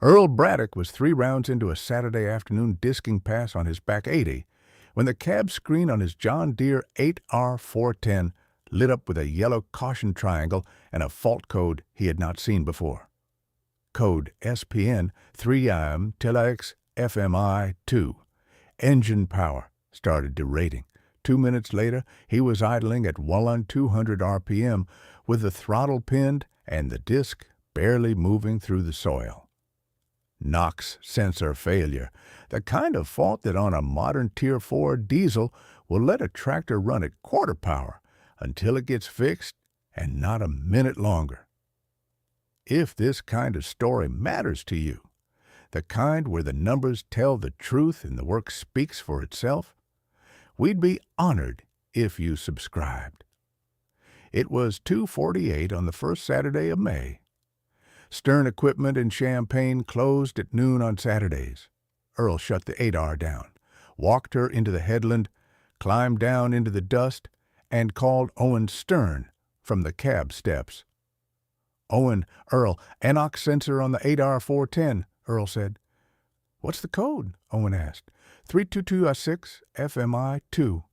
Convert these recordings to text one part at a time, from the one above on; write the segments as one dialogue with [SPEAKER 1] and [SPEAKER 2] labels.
[SPEAKER 1] Earl Braddock was 3 rounds into a Saturday afternoon disking pass on his back 80 when the cab screen on his John Deere 8R410 lit up with a yellow caution triangle and a fault code he had not seen before. Code SPN 3IM FMI2. Engine power started derating. 2 minutes later, he was idling at 1,200 RPM with the throttle pinned and the disc barely moving through the soil. NOx sensor failure, the kind of fault that on a modern Tier 4 diesel will let a tractor run at quarter power until it gets fixed and not a minute longer. If this kind of story matters to you, the kind where the numbers tell the truth and the work speaks for itself, we'd be honored if you subscribed. It was 2:48 on the first Saturday of May. Stern Equipment in Champaign closed at noon on Saturdays. Earl shut the 8R down, walked her into the headland, climbed down into the dust, and called Owen Stern from the cab steps. "Owen, Earl, NOx sensor on the 8R410, Earl said. "What's the code?" Owen asked. 32206 FMI2.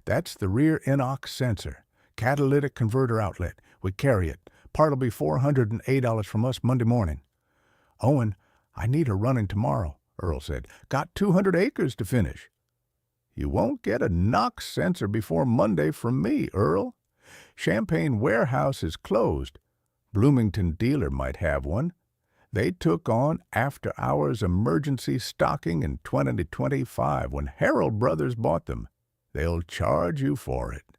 [SPEAKER 1] "That's the rear NOx sensor. Catalytic converter outlet. We carry it. Part'll be $408 from us Monday morning." "Owen, I need her running tomorrow," Earl said. "Got 200 acres to finish." "You won't get a NOx sensor before Monday from me, Earl. Champaign warehouse is closed. Bloomington dealer might have one. They took on after-hours emergency stocking in 2025 when Harold Brothers bought them. They'll charge you for it."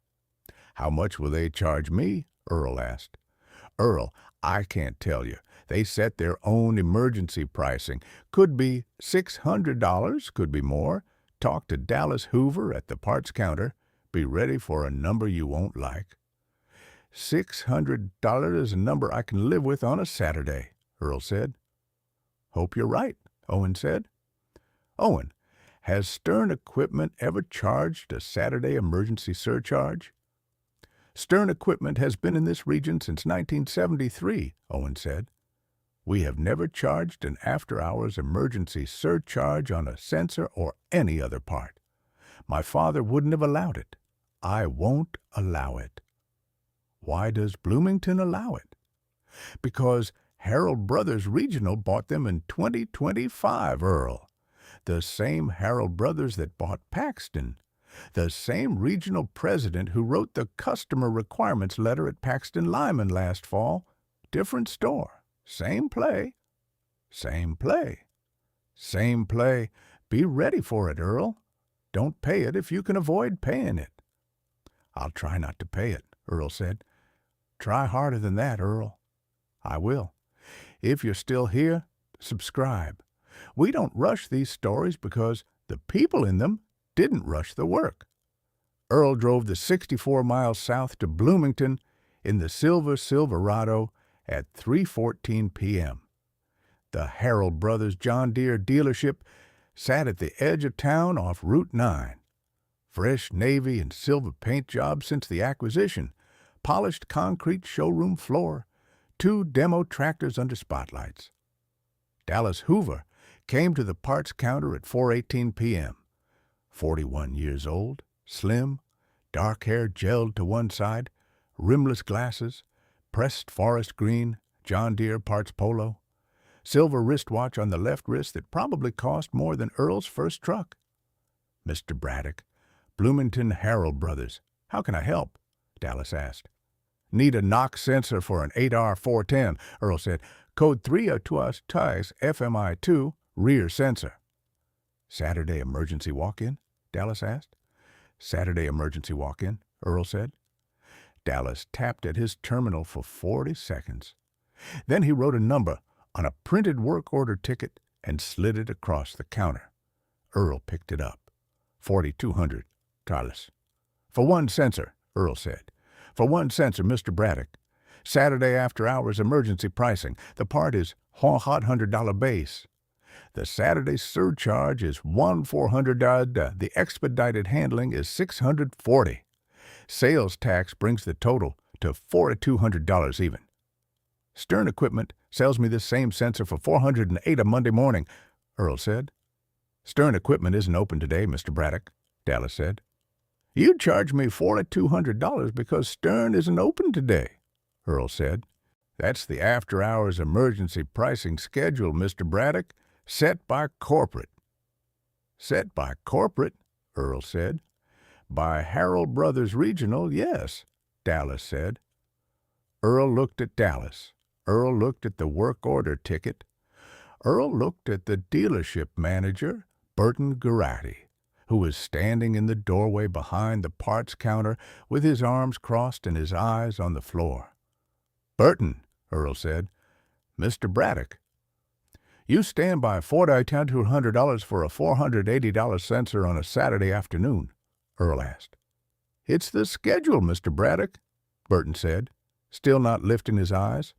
[SPEAKER 1] "How much will they charge me?" Earl asked. "Earl, I can't tell you. They set their own emergency pricing. Could be $600, could be more. Talk to Dallas Hoover at the parts counter. Be ready for a number you won't like." $600 is a number I can live with on a Saturday, Earl said. "Hope you're right," Owen said. "Owen, has Stern Equipment ever charged a Saturday emergency surcharge?" "Stern Equipment has been in this region since 1973, Owen said. "We have never charged an after-hours emergency surcharge on a sensor or any other part. My father wouldn't have allowed it. I won't allow it." "Why does Bloomington allow it?" "Because Harold Brothers Regional bought them in 2025, Earl. The same Harold Brothers that bought Paxton. The same regional president who wrote the customer requirements letter at Paxton Lyman last fall. Different store. Same play. Same play. Same play. Be ready for it, Earl. Don't pay it if you can avoid paying it." "I'll try not to pay it," Earl said. "Try harder than that, Earl." "I will. If you're still here, subscribe. We don't rush these stories because the people in them didn't rush the work." Earl drove the 64 miles south to Bloomington in the Silver Silverado at 3:14 p.m. The Harold Brothers John Deere dealership sat at the edge of town off Route 9. Fresh navy and silver paint jobs since the acquisition, polished concrete showroom floor, 2 demo tractors under spotlights. Dallas Hoover came to the parts counter at 4:18 p.m. 41 years old, slim, dark hair gelled to one side, rimless glasses, pressed forest green, John Deere parts polo, silver wristwatch on the left wrist that probably cost more than Earl's first truck. "Mr. Braddock, Bloomington Harold Brothers. How can I help?" Dallas asked. "Need a NOx sensor for an 8R410, Earl said. Code 32206 FMI2, rear sensor." "Saturday emergency walk-in?" Dallas asked. "Saturday emergency walk-in," Earl said. Dallas tapped at his terminal for 40 seconds. Then he wrote a number on a printed work order ticket and slid it across the counter. Earl picked it up. 4,200, Dallas. "For one sensor," Earl said. "For one sensor, Mr. Braddock. Saturday after-hours emergency pricing. The part is $100 base. The Saturday surcharge is $1,400. The expedited handling is $640. Sales tax brings the total to $4,200 even." Stern Equipment sells me this same sensor for $408 on Monday morning, Earl said. Stern Equipment isn't open today, Mr. Braddock, Dallas said. You charge me $4,200 because Stern isn't open today, Earl said. That's the after-hours emergency pricing schedule, Mr. Braddock, set by corporate. Set by corporate, Earl said. By Harold Brothers Regional, yes, Dallas said. Earl looked at Dallas. Earl looked at the work order ticket. Earl looked at the dealership manager, Burton Garatti, who was standing in the doorway behind the parts counter with his arms crossed and his eyes on the floor. Burton, Earl said. Mr. Braddock. You stand by $4,200 for a $480 sensor on a Saturday afternoon, Earl asked. It's the schedule, Mr. Braddock, Burton said, still not lifting his eyes.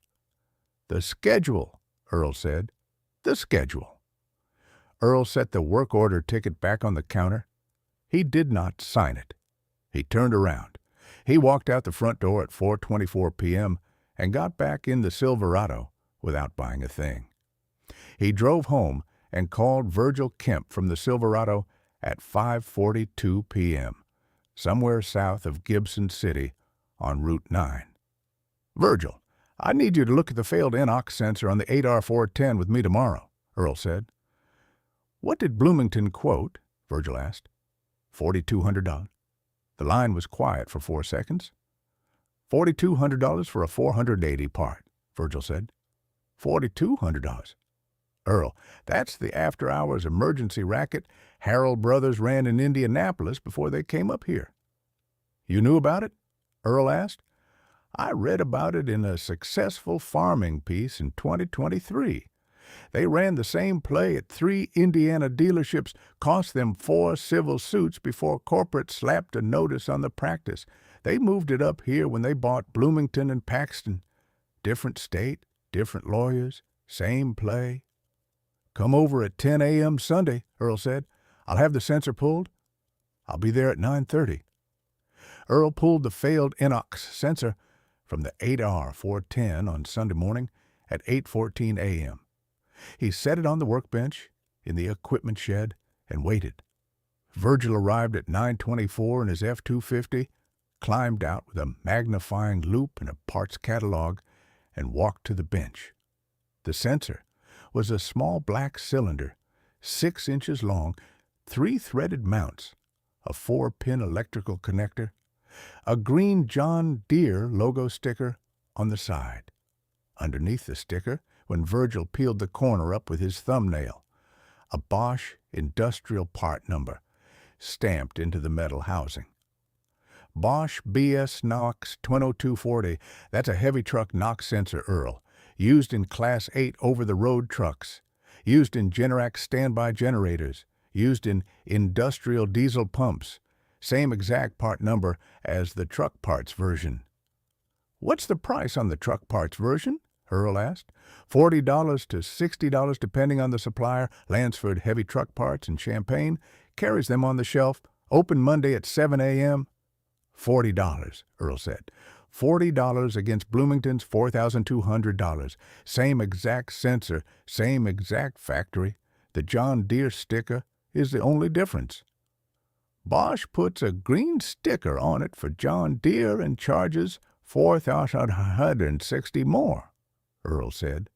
[SPEAKER 1] The schedule, Earl said. The schedule. Earl set the work order ticket back on the counter. He did not sign it. He turned around. He walked out the front door at 4:24 p.m. and got back in the Silverado without buying a thing. He drove home and called Virgil Kemp from the Silverado at 5:42 p.m., somewhere south of Gibson City on Route 9. Virgil, I need you to look at the failed NOx sensor on the 8R410 with me tomorrow, Earl said. What did Bloomington quote? Virgil asked. $4,200. The line was quiet for 4 seconds. $4,200 for a 480 part, Virgil said. $4,200. Earl, that's the after-hours emergency racket Harold Brothers ran in Indianapolis before they came up here. You knew about it? Earl asked. I read about it in a successful farming piece in 2023. They ran the same play at 3 Indiana dealerships, cost them 4 civil suits before corporate slapped a notice on the practice. They moved it up here when they bought Bloomington and Paxton. Different state, different lawyers, same play. Come over at 10 a.m. Sunday, Earl said. I'll have the sensor pulled. I'll be there at 9:30. Earl pulled the failed NOx sensor from the 8R410 on Sunday morning at 8:14 a.m. He set it on the workbench in the equipment shed and waited. Virgil arrived at 9:24 in his F-250, climbed out with a magnifying loupe and a parts catalog, and walked to the bench. The sensor was a small black cylinder, 6 inches long, 3-threaded mounts, a 4-pin electrical connector, a green John Deere logo sticker on the side. Underneath the sticker, when Virgil peeled the corner up with his thumbnail, a Bosch industrial part number stamped into the metal housing. Bosch BS-NOX-2240, that's a heavy truck NOx sensor, Earl, used in Class 8 over-the-road trucks, used in Generac standby generators, used in industrial diesel pumps, same exact part number as the truck parts version. What's the price on the truck parts version? Earl asked. $40 to $60 depending on the supplier. Lansford Heavy Truck Parts in Champaign carries them on the shelf, open Monday at 7 a.m. $40, Earl said. $40 against Bloomington's $4,200. Same exact sensor, same exact factory. The John Deere sticker is the only difference. Bosch puts a green sticker on it for John Deere and charges $4,160 more, Earl said.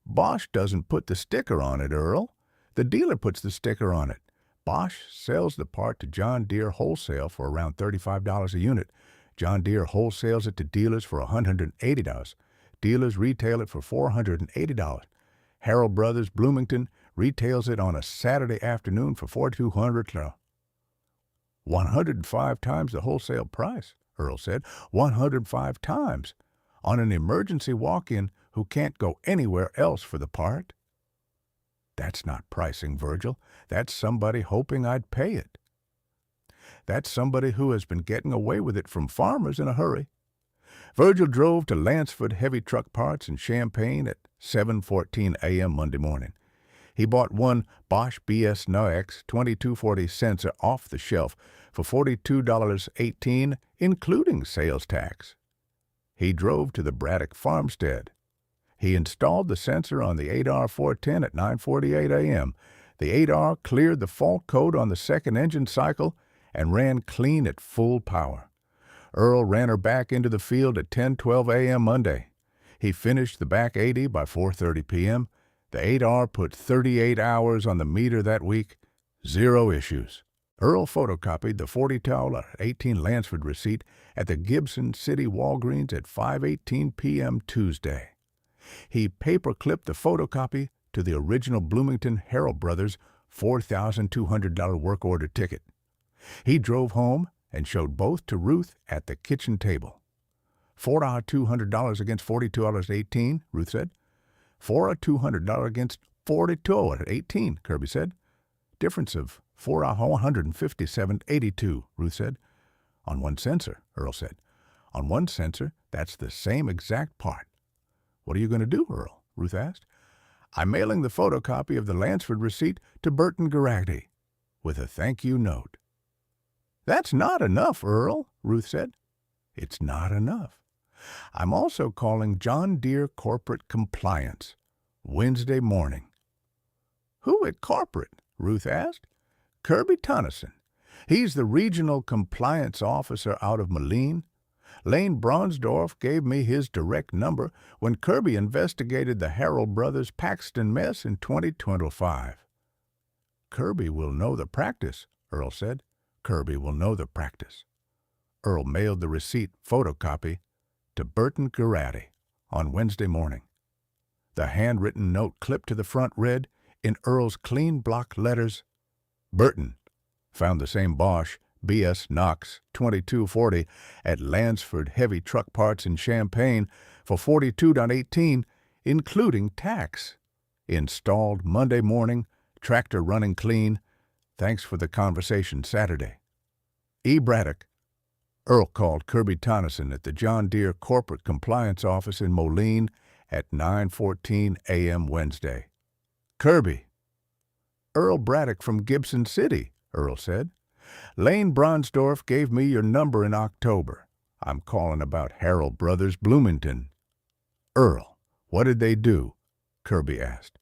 [SPEAKER 1] Bosch doesn't put the sticker on it, Earl. The dealer puts the sticker on it. Bosch sells the part to John Deere wholesale for around $35 a unit. John Deere wholesales it to dealers for $180. Dealers retail it for $480. Harold Brothers Bloomington retails it on a Saturday afternoon for $4,200. 105 times the wholesale price, Earl said. 105 times. On an emergency walk-in who can't go anywhere else for the part. That's not pricing, Virgil. That's somebody hoping I'd pay it. That's somebody who has been getting away with it from farmers in a hurry. Virgil drove to Lansford Heavy Truck Parts in Champaign at 7:14 a.m. Monday morning. He bought one Bosch BS-NOX-2240 sensor off the shelf for $42.18, including sales tax. He drove to the Braddock farmstead He installed the sensor on the 8R410 at 9:48 a.m. The 8R cleared the fault code on the second engine cycle and ran clean at full power. Earl ran her back into the field at 10:12 a.m. Monday. He finished the back 80 by 4:30 p.m. The 8R put 38 hours on the meter that week. 0 issues. Earl photocopied the $40.18 Lansford receipt at the Gibson City Walgreens at 5:18 p.m. Tuesday. He paper-clipped the photocopy to the original Bloomington Harold Brothers $4,200 work order ticket. He drove home and showed both to Ruth at the kitchen table. $4,200 against $42.18, Ruth said. $4,200 against $42.18, Kirby said. Difference of $4,157.82, Ruth said. On one sensor, Earl said. On one sensor, that's the same exact part. What are you going to do, Earl? Ruth asked. I'm mailing the photocopy of the Lansford receipt to Burton Garagdy with a thank you note. That's not enough, Earl, Ruth said. It's not enough. I'm also calling John Deere Corporate Compliance Wednesday morning. Who at Corporate? Ruth asked. Kirby Tonneson. He's the regional compliance officer out of Moline. Lane Bronsdorf gave me his direct number when Kirby investigated the Harold Brothers Paxton mess in 2025. Kirby will know the practice, Earl said. Kirby will know the practice. Earl mailed the receipt photocopy to Burton Garagdy on Wednesday morning. The handwritten note clipped to the front read, in Earl's clean block letters, Burton found the same Bosch BS-NOX-2240 at Lansford Heavy Truck Parts in Champaign for $42.18, including tax. Installed Monday morning, tractor running clean. Thanks for the conversation Saturday. E. Braddock. Earl called Kirby Tonneson at the John Deere Corporate Compliance Office in Moline at 9:14 a.m. Wednesday. Kirby. Earl Braddock from Gibson City, Earl said. Lane Bronsdorf gave me your number in October. I'm calling about Harold Brothers Bloomington. Earl, what did they do? Kirby asked.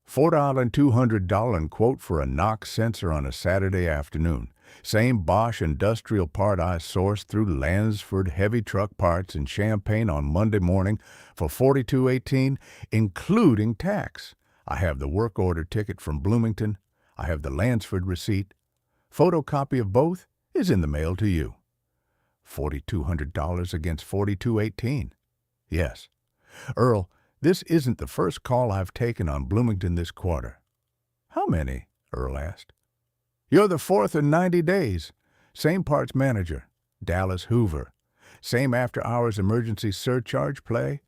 [SPEAKER 1] $4,200 quote for a NOx sensor on a Saturday afternoon. Same Bosch industrial part I sourced through Lansford Heavy Truck Parts in Champaign on Monday morning for $42.18, including tax. I have the work order ticket from Bloomington. I have the Lansford receipt. Photocopy of both is in the mail to you. $4,200 against $42.18. Yes. Earl, this isn't the first call I've taken on Bloomington this quarter. How many? Earl asked. You're the fourth in 90 days. Same parts manager, Dallas Hoover. Same after-hours emergency surcharge play.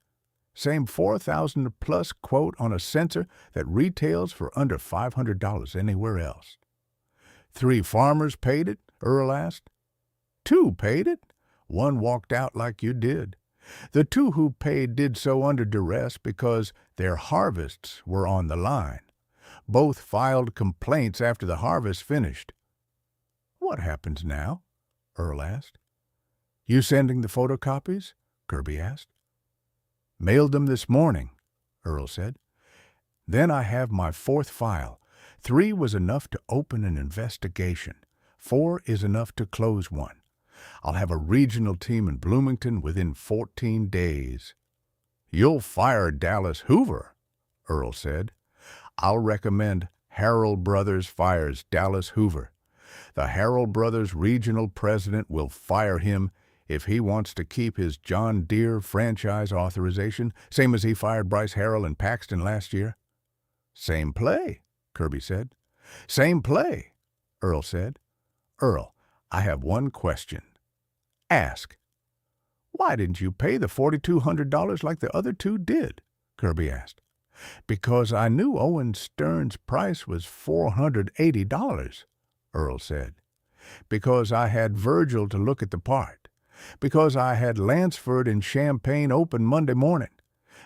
[SPEAKER 1] Same $4,000-plus quote on a sensor that retails for under $500 anywhere else. 3 farmers paid it? Earl asked. 2 paid it. 1 walked out like you did. The 2 who paid did so under duress because their harvests were on the line. Both filed complaints after the harvest finished. What happens now? Earl asked. You sending the photocopies? Kirby asked. Mailed them this morning, Earl said. Then I have my 4th file. 3 was enough to open an investigation. 4 is enough to close one. I'll have a regional team in Bloomington within 14 days. You'll fire Dallas Hoover, Earl said. I'll recommend Harold Brothers fires Dallas Hoover. The Harold Brothers regional president will fire him if he wants to keep his John Deere franchise authorization, same as he fired Bryce Harrell and Paxton last year. Same play, Kirby said. Same play, Earl said. Earl, I have one question. Ask. Why didn't you pay the $4,200 like the other 2 did? Kirby asked. Because I knew Owen Stern's price was $480, Earl said. Because I had Virgil to look at the part. Because I had Lansford and Champaign open Monday morning.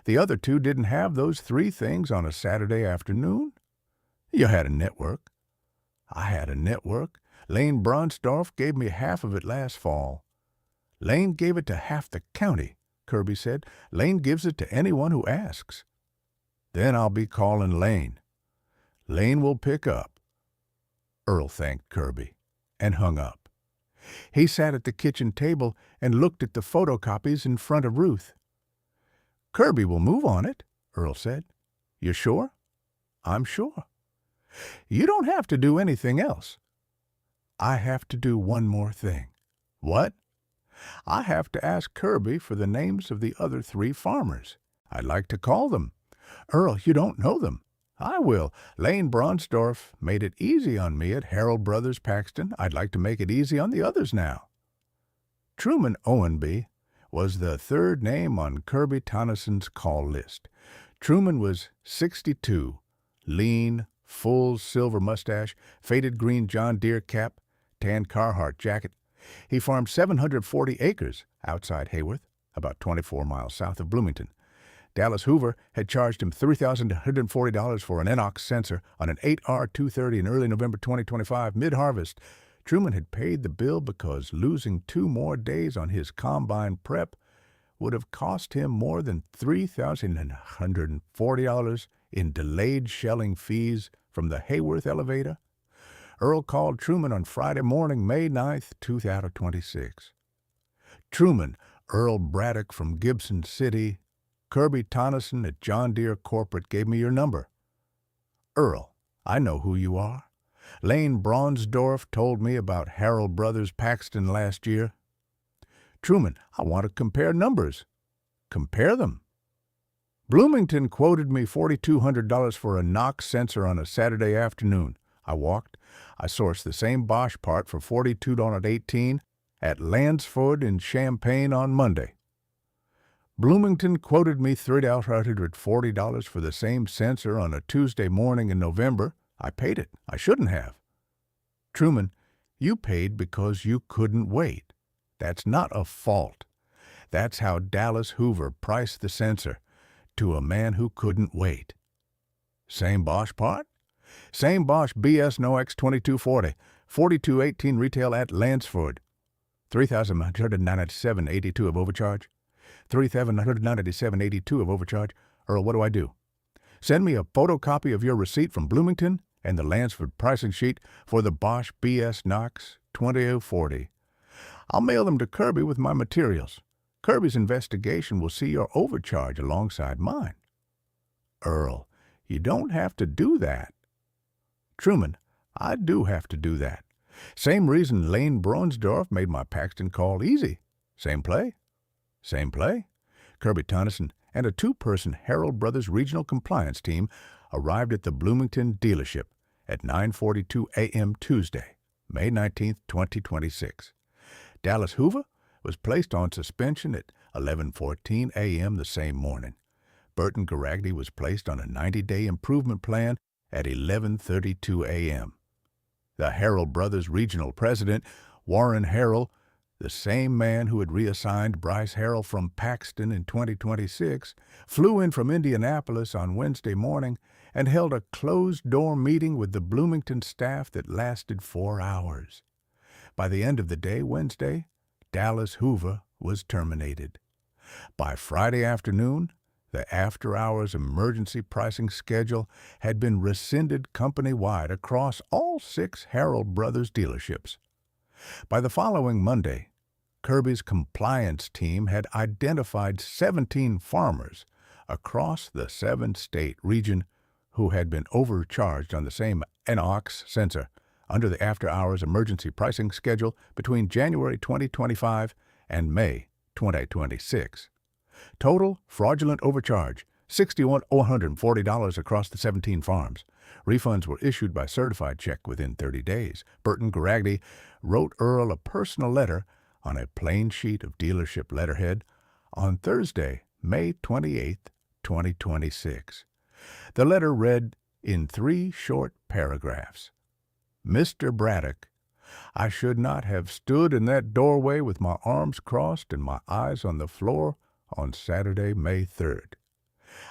[SPEAKER 1] The other 2 didn't have those 3 things on a Saturday afternoon. You had a network. I had a network. Lane Bronsdorf gave me half of it last fall. Lane gave it to half the county, Kirby said. "Lane gives it to anyone who asks." "Then I'll be calling Lane. Lane will pick up." Earl thanked Kirby and hung up. He sat at the kitchen table and looked at the photocopies in front of Ruth. "Kirby will move on it," Earl said. "You sure?" "I'm sure." "You don't have to do anything else." "I have to do one more thing." "What?" "I have to ask Kirby for the names of the other 3 farmers. I'd like to call them." "Earl, you don't know them." "I will. Lane Bronsdorf made it easy on me at Harold Brothers Paxton. I'd like to make it easy on the others now." Truman Owenby was the 3rd name on Kirby Tonnisson's call list. Truman was 62, lean, full silver mustache, faded green John Deere cap, tan Carhartt jacket. He farmed 740 acres outside Hayworth, about 24 miles south of Bloomington. Dallas Hoover had charged him $3,140 for an NOx sensor on an 8R230 in early November 2025, mid-harvest. Truman had paid the bill because losing 2 more days on his combine prep would have cost him more than $3,140 in delayed shelling fees from the Hayworth elevator. Earl called Truman on Friday morning, May 9th, 2026. "Truman, Earl Braddock from Gibson City. Kirby Tonnisson at John Deere Corporate gave me your number." "Earl, I know who you are. Lane Bronsdorf told me about Harold Brothers Paxton last year." "Truman, I want to compare numbers." "Compare them." "Bloomington quoted me $4,200 for a NOx sensor on a Saturday afternoon. I walked. I sourced the same Bosch part for $42.18 at Lansford in Champaign on Monday. Bloomington quoted me $3,840 for the same sensor on a Tuesday morning in November. I paid it. I shouldn't have." "Truman, you paid because you couldn't wait. That's not a fault. That's how Dallas Hoover priced the sensor, to a man who couldn't wait." "Same Bosch part?" "Same Bosch BS-NOX-2240, $42.18 retail at Lansford. $3,197.82 of overcharge. $3,197.82 of overcharge. Earl, what do I do?" "Send me a photocopy of your receipt from Bloomington and the Lansford pricing sheet for the Bosch BS-NOX-2240. I'll mail them to Kirby with my materials. Kirby's investigation will see your overcharge alongside mine." "Earl, you don't have to do that." "Truman, I do have to do that. Same reason Lane Bronsdorf made my Paxton call easy. Same play." "Same play." Kirby Tonnisson and a 2-person Harold Brothers Regional Compliance team arrived at the Bloomington dealership at 9:42 a.m. Tuesday, May 19, 2026. Dallas Hoover was placed on suspension at 11:14 a.m. the same morning. Burton Garagdy was placed on a 90-day improvement plan at 11:32 a.m. The Harold Brothers Regional President, Warren Harrell, the same man who had reassigned Bryce Harrell from Paxton in 2026, flew in from Indianapolis on Wednesday morning and held a closed-door meeting with the Bloomington staff that lasted 4 hours. By the end of the day Wednesday, Dallas Hoover was terminated. By Friday afternoon, the after-hours emergency pricing schedule had been rescinded company-wide across all 6 Harold Brothers dealerships. By the following Monday, Kirby's compliance team had identified 17 farmers across the 7-state region who had been overcharged on the same NOx sensor under the after-hours emergency pricing schedule between January 2025 and May 2026. Total fraudulent overcharge, $6,140 across the 17 farms. Refunds were issued by certified check within 30 days. Burton Garagdy wrote Earl a personal letter on a plain sheet of dealership letterhead on Thursday, May 28, 2026. The letter read in 3 short paragraphs. "Mr. Braddock, I should not have stood in that doorway with my arms crossed and my eyes on the floor on Saturday, May 3rd.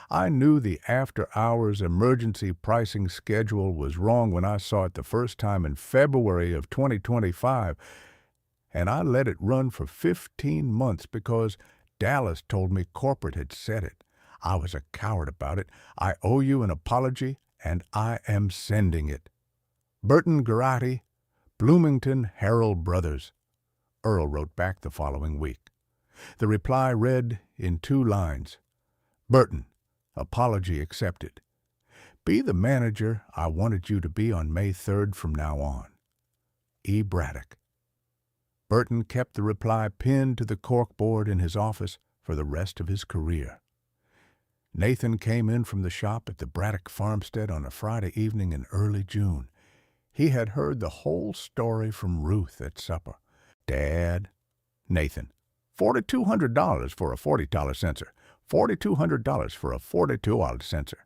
[SPEAKER 1] I knew the after-hours emergency pricing schedule was wrong when I saw it the first time in February of 2025, and I let it run for 15 months because Dallas told me corporate had said it. I was a coward about it. I owe you an apology, and I am sending it. Burton Garati, Bloomington Herald Brothers. Earl wrote back the following week. The reply read in 2 lines. Burton, apology accepted. Be the manager I wanted you to be on May 3rd from now on. E. Braddock. Burton kept the reply pinned to the corkboard in his office for the rest of his career. Nathan came in from the shop at the Braddock farmstead on a Friday evening in early June. He had heard the whole story from Ruth at supper. Dad, Nathan, $4,200 for a $40 sensor. $4,200 for a $42 sensor.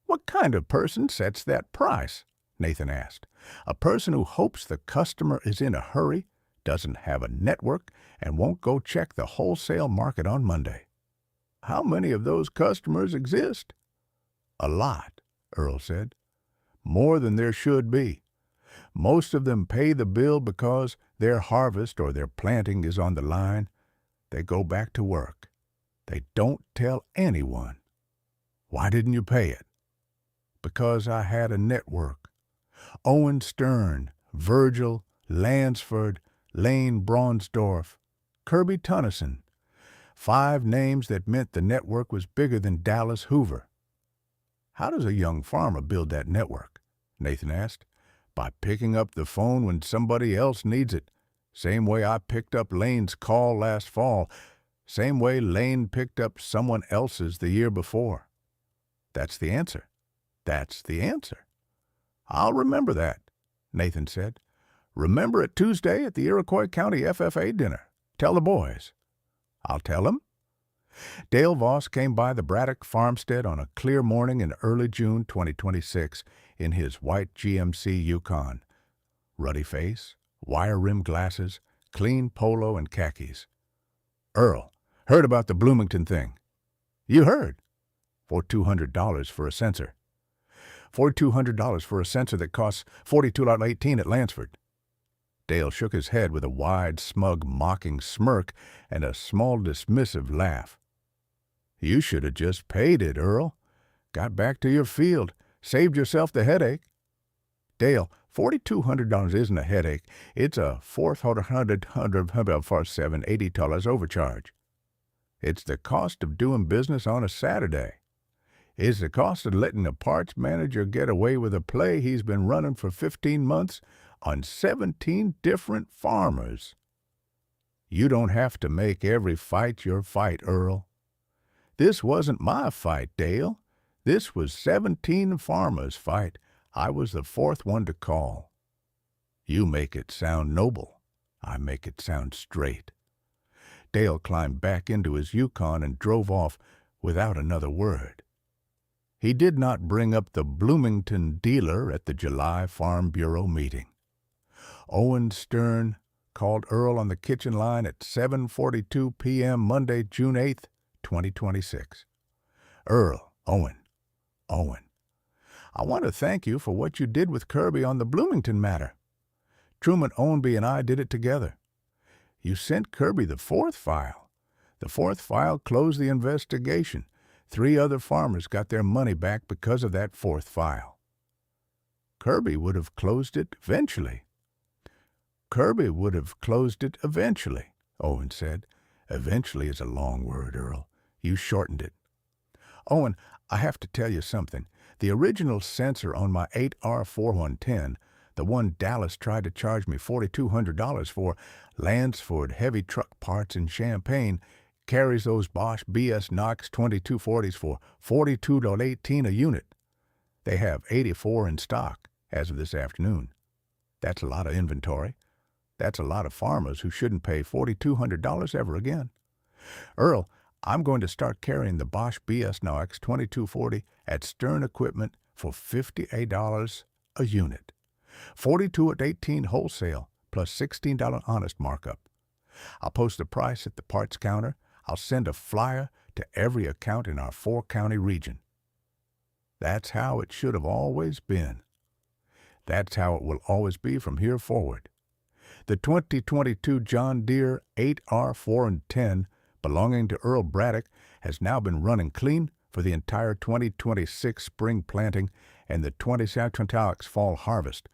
[SPEAKER 1] What kind of person sets that price? Nathan asked. A person who hopes the customer is in a hurry, doesn't have a network, and won't go check the wholesale market on Monday. How many of those customers exist? A lot, Earl said. More than there should be. Most of them pay the bill because their harvest or their planting is on the line. They go back to work. They don't tell anyone. Why didn't you pay it? Because I had a network. Owen Stern, Virgil, Lansford, Lane Bronsdorf, Kirby Tunnison. 5 names that meant the network was bigger than Dallas Hoover. How does a young farmer build that network? Nathan asked. By picking up the phone when somebody else needs it. Same way I picked up Lane's call last fall. Same way Lane picked up someone else's the year before. That's the answer. That's the answer. I'll remember that, Nathan said. Remember it Tuesday at the Iroquois County FFA dinner. Tell the boys. I'll tell them. Dale Voss came by the Braddock farmstead on a clear morning in early June 2026 in his white GMC Yukon. Ruddy face, wire-rimmed glasses, clean polo and khakis. Earl, heard about the Bloomington thing. You heard. $4,200 for a sensor. $4,200 for a sensor that costs $42.18 at Lansford. Dale shook his head with a wide, smug, mocking smirk and a small, dismissive laugh. You should have just paid it, Earl. Got back to your field. Saved yourself the headache. Dale, $4,200 isn't a headache. It's a $4,780 overcharge. It's the cost of doing business on a Saturday. It's the cost of letting a parts manager get away with a play he's been running for 15 months on 17 different farmers. You don't have to make every fight your fight, Earl. This wasn't my fight, Dale. This was 17 farmers' fight. I was the 4th one to call. You make it sound noble. I make it sound straight. Dale climbed back into his Yukon and drove off without another word. He did not bring up the Bloomington dealer at the July Farm Bureau meeting. Owen Stern called Earl on the kitchen line at 7:42 p.m. Monday, June 8th, 2026. Earl, Owen, I want to thank you for what you did with Kirby on the Bloomington matter. Truman Ownby and I did it together. You sent Kirby the 4th file. The 4th file closed the investigation. 3 other farmers got their money back because of that 4th file. Kirby would have closed it eventually. Owen said. Eventually is a long word, Earl. You shortened it. Owen, I have to tell you something. The original sensor on my 8R4110, the one Dallas tried to charge me $4,200 for, Lansford Heavy Truck Parts in Champaign, carries those Bosch BS-NOX-2240s for $42.18 a unit. They have 84 in stock as of this afternoon. That's a lot of inventory. That's a lot of farmers who shouldn't pay $4,200 ever again. Earl, I'm going to start carrying the Bosch BS-NOX-2240 at Stern Equipment for $58 a unit. $42.18 wholesale plus $16 honest markup. I'll post the price at the parts counter. I'll send a flyer to every account in our 4-county region. That's how it should have always been. That's how it will always be from here forward. The 2022 John Deere 8R410 belonging to Earl Braddock, has now been running clean for the entire 2026 spring planting and the 2026 fall harvest.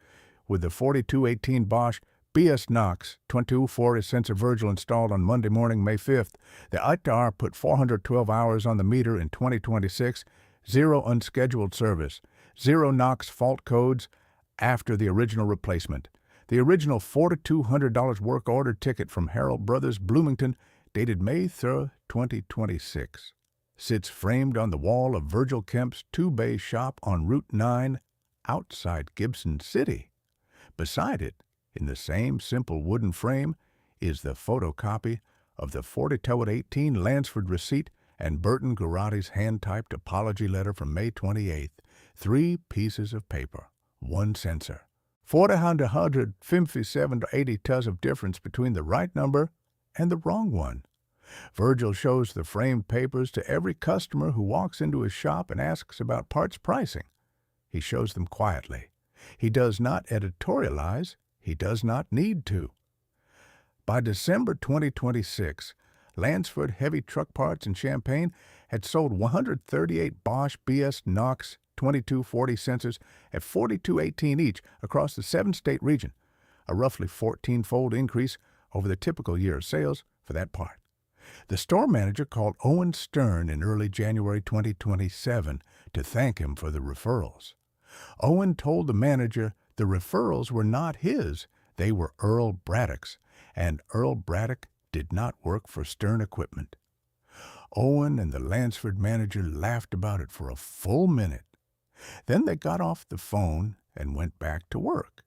[SPEAKER 1] With the 4218 Bosch BS-NOX-2240 sensor Virgil installed on Monday morning, May 5th, the ITAR put 412 hours on the meter in 2026, 0 unscheduled service, 0 NOx fault codes after the original replacement. The original $4,200 work order ticket from Harold Brothers, Bloomington, dated May 3, 2026, sits framed on the wall of Virgil Kemp's two-bay shop on Route 9 outside Gibson City. Beside it, in the same simple wooden frame, is the photocopy of the 4218 Lansford receipt and Burton Garotti's hand-typed apology letter from May 28th. 3 pieces of paper, 1 sensor. 457 to 80 tons of difference between the right number and the wrong one. Virgil shows the framed papers to every customer who walks into his shop and asks about parts pricing. He shows them quietly. He does not editorialize. He does not need to. By December 2026, Lansford Heavy Truck Parts in Champaign had sold 138 Bosch BS-NOX-2240 sensors at $4,218 each across the 7-state region, a roughly 14-fold increase over the typical year of sales for that part. The store manager called Owen Stern in early January 2027 to thank him for the referrals. Owen told the manager the referrals were not his, they were Earl Braddock's, and Earl Braddock did not work for Stern Equipment. Owen and the Lansford manager laughed about it for a full minute. Then they got off the phone and went back to work.